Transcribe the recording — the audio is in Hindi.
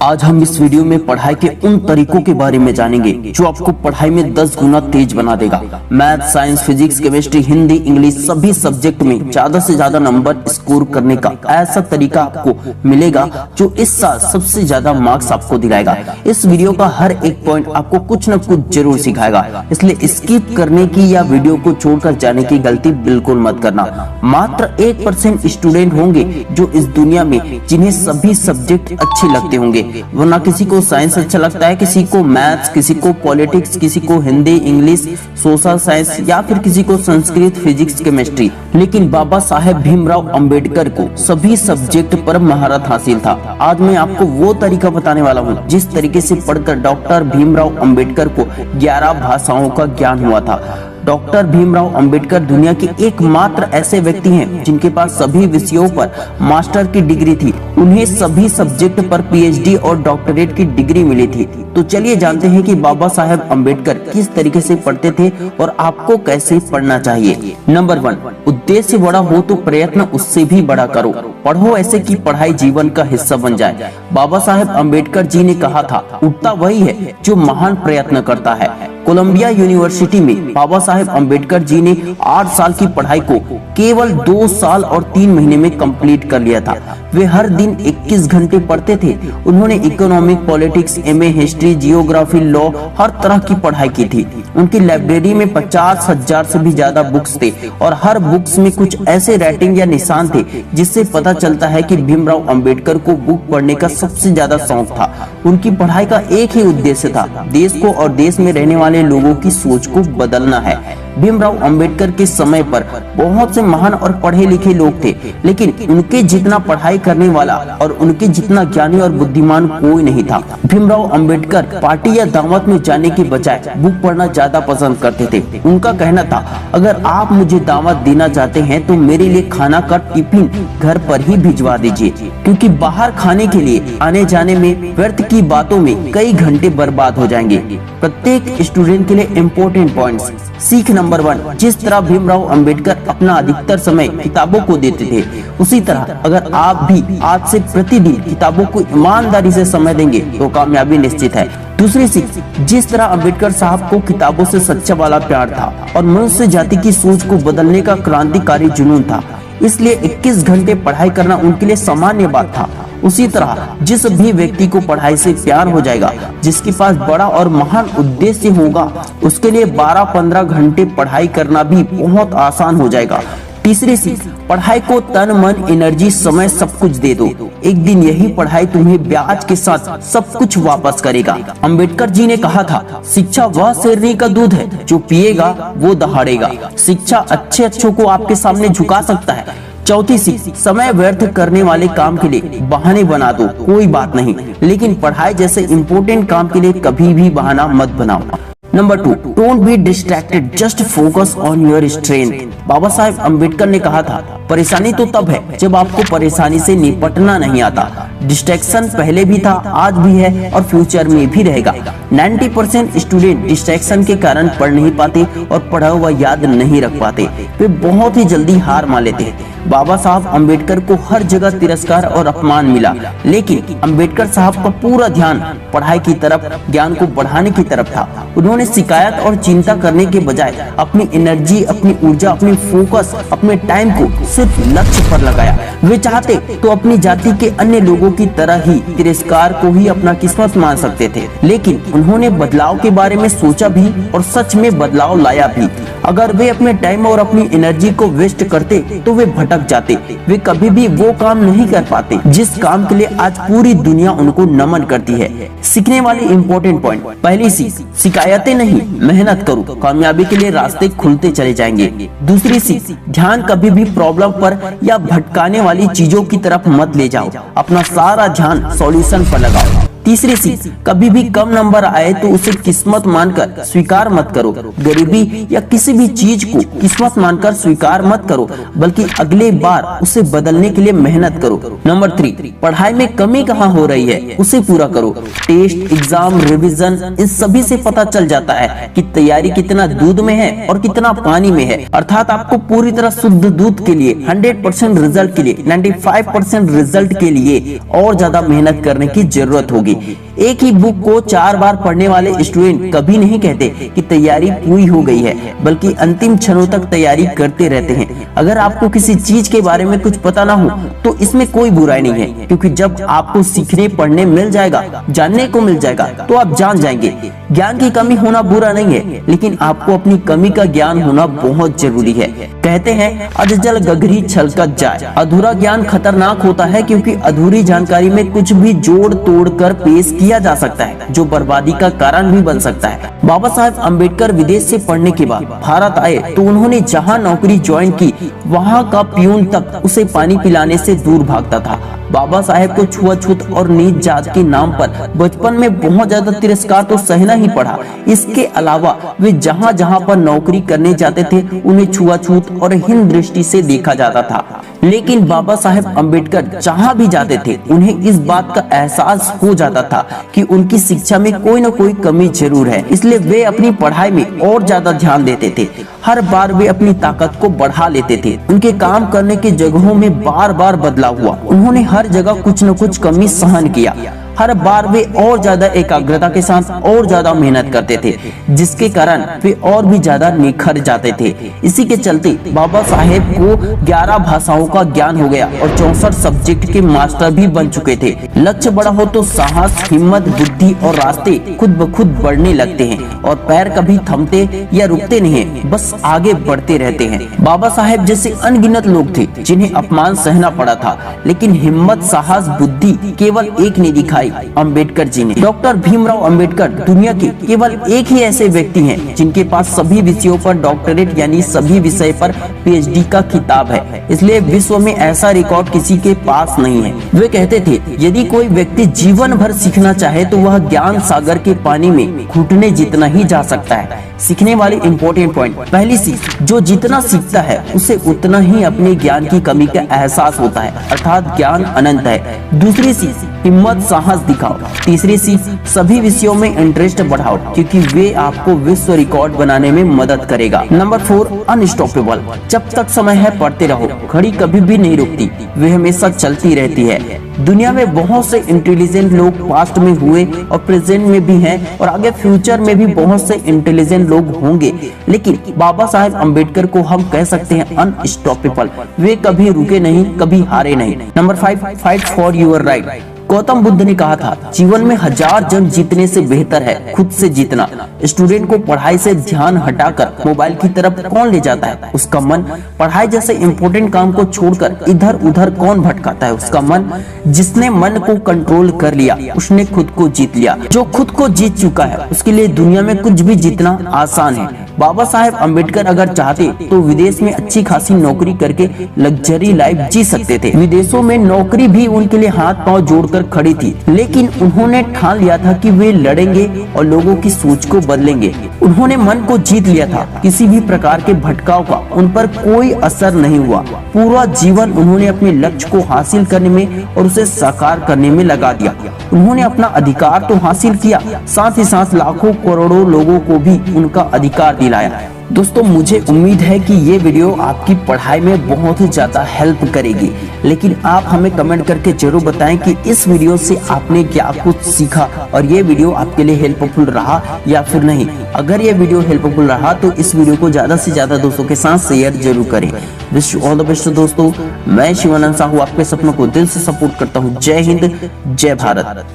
आज हम इस वीडियो में पढ़ाई के उन तरीकों के बारे में जानेंगे जो आपको पढ़ाई में 10 गुना तेज बना देगा। Math, science, physics, chemistry, Hindi, English सभी सब्जेक्ट में ज्यादा से ज्यादा नंबर स्कोर करने का ऐसा तरीका आपको मिलेगा जो इस साल सबसे ज्यादा मार्क्स आपको दिलाएगा। इस वीडियो का हर एक पॉइंट आपको कुछ न कुछ जरूर सिखाएगा, इसलिए स्किप करने की या वीडियो को छोड़कर जाने की गलती बिल्कुल मत करना। मात्र 1% स्टूडेंट होंगे जो इस दुनिया में जिन्हें सभी सब्जेक्ट अच्छे लगते होंगे, वरना किसी को साइंस अच्छा लगता है, किसी को मैथ्स, किसी को पॉलिटिक्स, किसी को हिंदी, इंग्लिश, सोशल साइंस या फिर किसी को संस्कृत, फिजिक्स, केमिस्ट्री। लेकिन बाबा साहेब भीमराव अंबेडकर को सभी सब्जेक्ट पर महारत हासिल था। आज मैं आपको वो तरीका बताने वाला हूँ जिस तरीके से पढ़कर डॉक्टर भीमराव अंबेडकर को 11 भाषाओं का ज्ञान हुआ था। डॉक्टर भीमराव अंबेडकर दुनिया के एकमात्र ऐसे व्यक्ति हैं जिनके पास सभी विषयों पर मास्टर की डिग्री थी। उन्हें सभी सब्जेक्ट पर पीएचडी और डॉक्टरेट की डिग्री मिली थी। तो चलिए जानते हैं कि बाबा साहेब अंबेडकर किस तरीके से पढ़ते थे और आपको कैसे पढ़ना चाहिए। नंबर 1, उद्देश्य बड़ा हो तो प्रयत्न उससे भी बड़ा करो। पढ़ो ऐसे कि पढ़ाई जीवन का हिस्सा बन जाए। बाबा साहेब अंबेडकर जी ने कहा था, उठता वही है जो महान प्रयत्न करता है। कोलंबिया यूनिवर्सिटी में बाबा साहेब अंबेडकर जी ने 8 साल की पढ़ाई को केवल 2 साल और 3 महीने में कंप्लीट कर लिया था। वे हर दिन 21 घंटे पढ़ते थे। उन्होंने economic, politics, MA, history, geography, law हर तरह की पढ़ाई की थी। उनकी लाइब्रेरी में 50,000 से भी ज्यादा बुक्स थे और हर बुक्स में कुछ ऐसे राइटिंग या निशान थे जिससे पता चलता है कि भीमराव अंबेडकर को बुक पढ़ने का सबसे ज्यादा शौक था। उनकी पढ़ाई का एक ही उद्देश्य था, देश को और देश में रहने वाले लोगों की सोच को बदलना है। भीमराव अंबेडकर के समय पर बहुत से महान और पढ़े लिखे लोग थे, लेकिन उनके जितना पढ़ाई करने वाला और उनके जितना ज्ञानी और बुद्धिमान कोई नहीं था। भीमराव अंबेडकर पार्टी या दावत में जाने के बजाय बुक पढ़ना ज्यादा पसंद करते थे। उनका कहना था, अगर आप मुझे दावत देना चाहते हैं तो मेरे लिए खाना का टिफिन घर पर ही भिजवा दीजिए, क्योंकि बाहर खाने के लिए आने जाने में व्यर्थ की बातों में कई घंटे बर्बाद हो जाएंगे। प्रत्येक स्टूडेंट के लिए इम्पोर्टेंट पॉइंट्स। सीख नंबर 1, जिस तरह भीमराव अंबेडकर अपना अधिकतर समय किताबों को देते थे, उसी तरह अगर आप भी आज से प्रतिदिन किताबों को ईमानदारी से समय देंगे तो कामयाबी निश्चित है। दूसरी सीख, जिस तरह अंबेडकर साहब को किताबों से सच्चा वाला प्यार था और मनुष्य जाति की सोच को बदलने का क्रांतिकारी जुनून था, इसलिए 21 घंटे पढ़ाई करना उनके लिए सामान्य बात था। उसी तरह जिस भी व्यक्ति को पढ़ाई से प्यार हो जाएगा, जिसके पास बड़ा और महान उद्देश्य होगा, उसके लिए 12-15 घंटे पढ़ाई करना भी बहुत आसान हो जाएगा। तीसरी सीख, पढ़ाई को तन, मन, एनर्जी, समय सब कुछ दे दो। एक दिन यही पढ़ाई तुम्हें ब्याज के साथ सब कुछ वापस करेगा। अंबेडकर जी ने कहा था, शिक्षा वह शेरनी का दूध है जो पिएगा वो दहाड़ेगा। शिक्षा अच्छे अच्छों को आपके सामने झुका सकता है। चौथी सीख, समय व्यर्थ करने वाले काम के लिए बहाने बना दो, कोई बात नहीं, लेकिन पढ़ाई जैसे इम्पोर्टेंट काम के लिए कभी भी बहाना मत बनाओ। Number 2, don't be distracted, just focus on your strength. Baba Saheb Ambedkar ने कहा था, परेशानी तो तब है जब आपको परेशानी से निपटना नहीं आता। डिस्ट्रैक्शन पहले भी था, आज भी है और फ्यूचर में भी रहेगा। 90% स्टूडेंट डिस्ट्रैक्शन के कारण पढ़ नहीं पाते और पढ़ा हुआ याद नहीं रख पाते। वे बहुत ही जल्दी हार मान लेते हैं। बाबा साहब अंबेडकर को हर जगह तिरस्कार और अपमान मिला, लेकिन अंबेडकर साहब का पूरा ध्यान पढ़ाई की तरफ, ज्ञान को बढ़ाने की तरफ था। उन्होंने शिकायत और चिंता करने के बजाय अपनी एनर्जी, अपनी ऊर्जा, अपनी फोकस, अपने टाइम को सिर्फ लक्ष्य पर लगाया। वे चाहते तो अपनी जाति के अन्य लोगों की तरह ही तिरस्कार को ही अपना किस्मत मान सकते थे, लेकिन उन्होंने बदलाव के बारे में सोचा भी और सच में बदलाव लाया भी। अगर वे अपने टाइम और अपनी एनर्जी को वेस्ट करते तो वे भटक जाते। वे कभी भी वो काम नहीं कर पाते जिस काम के लिए आज पूरी दुनिया उनको नमन करती है। सीखने वाले इम्पोर्टेंट पॉइंट। पहली सीख, शिकायतें नहीं, मेहनत करो, कामयाबी के लिए रास्ते खुलते चले जाएंगे। दूसरी सीख, ध्यान कभी भी प्रॉब्लम पर या भटकाने वाली चीजों की तरफ मत ले जाओ, अपना सारा ध्यान सॉल्यूशन पर लगाओ। तीसरी चीज, कभी भी कम नंबर आए तो उसे किस्मत मानकर स्वीकार मत करो। गरीबी या किसी भी चीज को किस्मत मानकर स्वीकार मत करो, बल्कि अगले बार उसे बदलने के लिए मेहनत करो। नंबर 3, पढ़ाई में कमी कहाँ हो रही है उसे पूरा करो। टेस्ट, एग्जाम, रिवीजन, इन सभी से पता चल जाता है कि तैयारी कितना दूध में है और कितना पानी में है। अर्थात आपको पूरी तरह शुद्ध दूध के लिए 100% रिजल्ट के लिए 95% रिजल्ट के लिए और ज्यादा मेहनत करने की जरूरत होगी। एक ही बुक को 4 बार पढ़ने वाले स्टूडेंट कभी नहीं कहते कि तैयारी पूरी हो गई है, बल्कि अंतिम क्षणों तक तैयारी करते रहते हैं। अगर आपको किसी चीज के बारे में कुछ पता ना हो तो इसमें कोई बुराई नहीं है, क्योंकि जब आपको सीखने पढ़ने मिल जाएगा, जानने को मिल जाएगा, तो आप जान जाएंगे। ज्ञान की कमी होना बुरा नहीं है, लेकिन आपको अपनी कमी का ज्ञान होना बहुत जरूरी है। कहते हैं अधजल गगरी छलकत जाए। अधूरा ज्ञान खतरनाक होता है, क्योंकि अधूरी जानकारी में कुछ भी जोड़ तोड़ कर पेश किया जा सकता है, जो बर्बादी का कारण भी बन सकता है। बाबा साहेब अम्बेडकर विदेश से पढ़ने के बाद भारत आए तो उन्होंने जहां नौकरी ज्वाइन की, वहां का पियून तक उसे पानी पिलाने से दूर भागता था। बाबा साहेब को छुआछूत और नीच जात के नाम पर बचपन में बहुत ज्यादा तिरस्कार तो सहना ही पड़ा। इसके अलावा वे जहां जहां पर नौकरी करने जाते थे, उन्हें छुआछूत और हीन दृष्टि से देखा जाता था। लेकिन बाबा साहेब अम्बेडकर जहां भी जाते थे, उन्हें इस बात का एहसास हो जाता था कि उनकी शिक्षा में कोई न कोई कमी जरूर है, इसलिए वे अपनी पढ़ाई में और ज्यादा ध्यान देते थे। हर बार वे अपनी ताकत को बढ़ा लेते थे। उनके काम करने की जगहों में बार बार बदलाव हुआ। उन्होंने हर जगह कुछ न कुछ कमी सहन किया। हर बार वे और ज्यादा एकाग्रता के साथ और ज्यादा मेहनत करते थे, जिसके कारण वे और भी ज्यादा निखर जाते थे। इसी के चलते बाबा साहेब को 11 भाषाओं का ज्ञान हो गया और 64 सब्जेक्ट के मास्टर भी बन चुके थे। लक्ष्य बड़ा हो तो साहस, हिम्मत, बुद्धि और रास्ते खुद ब खुद बढ़ने लगते हैं, और पैर कभी थमते या रुकते नहीं है, बस आगे बढ़ते रहते हैं। बाबा साहेब जैसे अनगिनत लोग थे जिन्हें अपमान सहना पड़ा था, लेकिन हिम्मत, साहस, बुद्धि केवल एक ने दिखाई, अंबेडकर जी ने। डॉक्टर भीमराव अंबेडकर दुनिया के केवल एक ही ऐसे व्यक्ति हैं जिनके पास सभी विषयों पर डॉक्टरेट यानी सभी विषय पर पीएचडी का खिताब है। इसलिए विश्व में ऐसा रिकॉर्ड किसी के पास नहीं है। वे कहते थे, यदि कोई व्यक्ति जीवन भर सीखना चाहे तो वह ज्ञान सागर के पानी में घुटने जितना ही जा सकता है। सीखने वाले इंपॉर्टेंट पॉइंट, पहली चीज, जो जितना सीखता है उसे उतना ही अपने ज्ञान की कमी का एहसास होता है, अर्थात ज्ञान अनंत है। दूसरी चीज, हिम्मत, साहस दिखाओ। तीसरी चीज, सभी विषयों में इंटरेस्ट बढ़ाओ, क्योंकि वे आपको विश्व रिकॉर्ड बनाने में मदद करेगा। Number 4, unstoppable. जब तक समय है पढ़ते रहो। घड़ी कभी भी नहीं रुकती, वे हमेशा चलती रहती है। दुनिया में बहुत से इंटेलिजेंट लोग पास्ट में हुए और प्रेजेंट में भी हैं, और आगे फ्यूचर में भी बहुत से इंटेलिजेंट लोग होंगे, लेकिन बाबा साहेब अम्बेडकर को हम कह सकते हैं अनस्टॉपेबल। वे कभी रुके नहीं, कभी हारे नहीं। Number 5, fight for your right. Gautam Buddha ने कहा था, जीवन में 1000 जंग जीतने से बेहतर है खुद से जीतना। स्टूडेंट को पढ़ाई से ध्यान हटाकर मोबाइल की तरफ कौन ले जाता है? उसका मन। पढ़ाई जैसे इम्पोर्टेंट काम को छोड़कर इधर उधर कौन भटकाता है? उसका मन। जिसने मन को कंट्रोल कर लिया उसने खुद को जीत लिया। जो खुद को जीत चुका है उसके लिए दुनिया में कुछ भी जीतना आसान है। बाबा साहेब अम्बेडकर अगर चाहते तो विदेश में अच्छी खासी नौकरी करके लग्जरी लाइफ जी सकते थे। विदेशों में नौकरी भी उनके लिए हाथ पांव जोड़कर खड़ी थी, लेकिन उन्होंने ठान लिया था कि वे लड़ेंगे और लोगों की सोच को बदलेंगे। उन्होंने मन को जीत लिया था। किसी भी प्रकार के भटकाव का उन पर कोई असर नहीं हुआ। पूरा जीवन उन्होंने अपने लक्ष्य को हासिल करने में और उसे साकार करने में लगा दिया। उन्होंने अपना अधिकार तो हासिल किया, साथ ही साथ लाखों करोड़ों लोगों को भी उनका अधिकार दिलाया। दोस्तों, मुझे उम्मीद है कि ये वीडियो आपकी पढ़ाई में बहुत ही ज्यादा हेल्प करेगी, लेकिन आप हमें कमेंट करके जरूर बताएं कि इस वीडियो से आपने क्या कुछ सीखा और ये वीडियो आपके लिए हेल्पफुल रहा या फिर नहीं। अगर ये वीडियो हेल्पफुल रहा तो इस वीडियो को ज्यादा से ज्यादा दोस्तों के साथ शेयर जरूर करें। Wish you all the best दोस्तों। मैं शिवानंद साहू आपके सपनों को दिल से सपोर्ट करता हूँ। जय हिंद, जय भारत।